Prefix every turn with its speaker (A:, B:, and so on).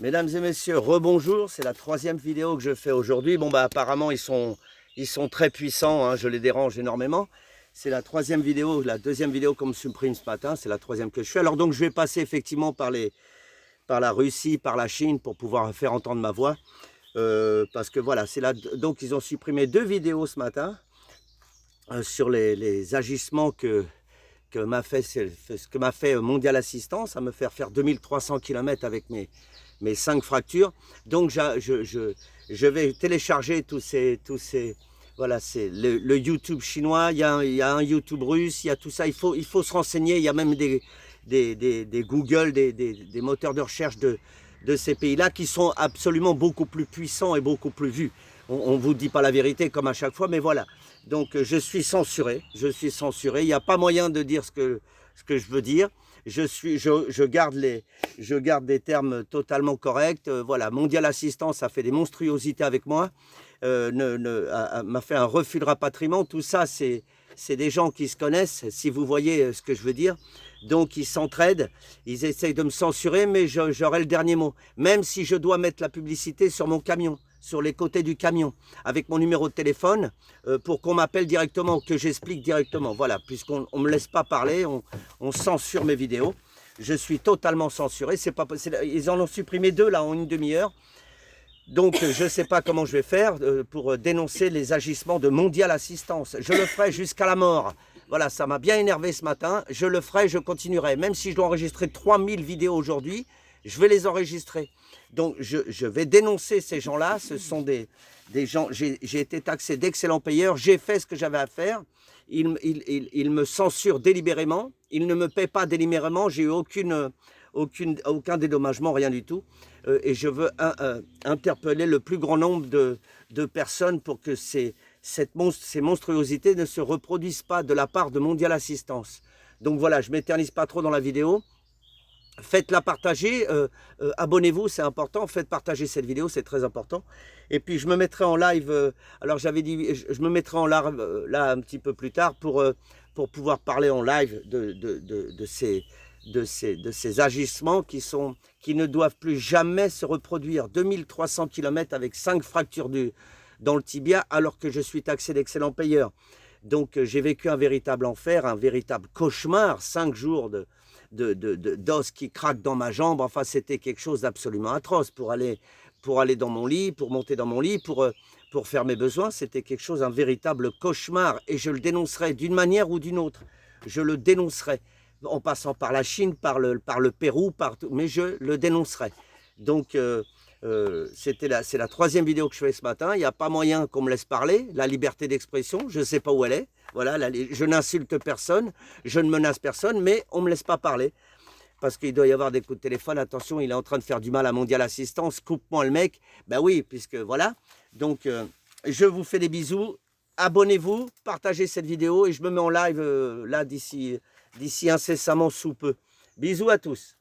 A: Mesdames et messieurs, rebonjour, c'est la troisième vidéo que je fais aujourd'hui. Bon bah apparemment ils sont très puissants, hein, je les dérange énormément. C'est la troisième vidéo, la deuxième vidéo qu'on me supprime ce matin, c'est la troisième que je fais. Alors donc je vais passer effectivement par la Russie, par la Chine pour pouvoir faire entendre ma voix. Parce que voilà, donc ils ont supprimé 2 vidéos ce matin sur les agissements que m'a fait, ce que m'a fait Mondial Assistance, à me faire 2300 km avec mes 5 fractures. Donc je vais télécharger tous ces voilà, c'est le YouTube chinois, il y a un YouTube russe, il y a tout ça, il faut se renseigner, il y a même des Google, des moteurs de recherche de ces pays-là qui sont absolument beaucoup plus puissants et beaucoup plus vus. On ne vous dit pas la vérité comme à chaque fois, mais voilà. Donc je suis censuré, il n'y a pas moyen de dire ce que je veux dire. Je garde des termes totalement corrects. Voilà, Mondial Assistance a fait des monstruosités avec moi, m'a fait un refus de rapatriement. Tout ça, c'est des gens qui se connaissent, si vous voyez ce que je veux dire. Donc ils s'entraident, ils essayent de me censurer, mais j'aurai le dernier mot. Même si je dois mettre la publicité sur mon camion, sur les côtés du camion, avec mon numéro de téléphone, pour qu'on m'appelle directement, que j'explique directement. Voilà, puisqu'on ne me laisse pas parler, on censure mes vidéos. Je suis totalement censuré. Ils en ont supprimé 2 là en une demi-heure. Donc je ne sais pas comment je vais faire pour dénoncer les agissements de Mondial Assistance. Je le ferai jusqu'à la mort. Voilà, ça m'a bien énervé ce matin. Je le ferai, je continuerai. Même si je dois enregistrer 3000 vidéos aujourd'hui, je vais les enregistrer. Donc je vais dénoncer ces gens-là. Ce sont des gens, j'ai été taxé d'excellents payeurs. J'ai fait ce que j'avais à faire. Ils me censurent délibérément. Ils ne me paient pas délibérément. J'ai eu aucun dédommagement, rien du tout. Et je veux interpeller le plus grand nombre de personnes pour que ces monstruosités ne se reproduisent pas de la part de Mondial Assistance. Donc voilà, je ne m'éternise pas trop dans la vidéo. Faites-la partager, abonnez-vous, c'est important. Faites partager cette vidéo, c'est très important. Et puis je me mettrai en live, alors j'avais dit, je me mettrai en live là un petit peu plus tard pour pouvoir parler en live de ces agissements qui ne doivent plus jamais se reproduire. 2300 km avec 5 fractures dans le tibia, alors que je suis taxé d'excellent payeur. Donc j'ai vécu un véritable enfer, un véritable cauchemar, 5 jours d'os qui craquent dans ma jambe. Enfin, c'était quelque chose d'absolument atroce pour aller dans mon lit, pour monter dans mon lit, pour faire mes besoins. C'était quelque chose, un véritable cauchemar. Et je le dénoncerai d'une manière ou d'une autre. Je le dénoncerai en passant par la Chine, par le Pérou, partout. Mais je le dénoncerai. Donc, c'est la troisième vidéo que je fais ce matin. Il n'y a pas moyen qu'on me laisse parler. La liberté d'expression, je ne sais pas où elle est. Voilà, je n'insulte personne, je ne menace personne, mais on ne me laisse pas parler. Parce qu'il doit y avoir des coups de téléphone. Attention, il est en train de faire du mal à Mondial Assistance. Coupe-moi le mec. Ben oui, puisque voilà. Donc, je vous fais des bisous. Abonnez-vous, partagez cette vidéo et je me mets en live là d'ici incessamment sous peu. Bisous à tous.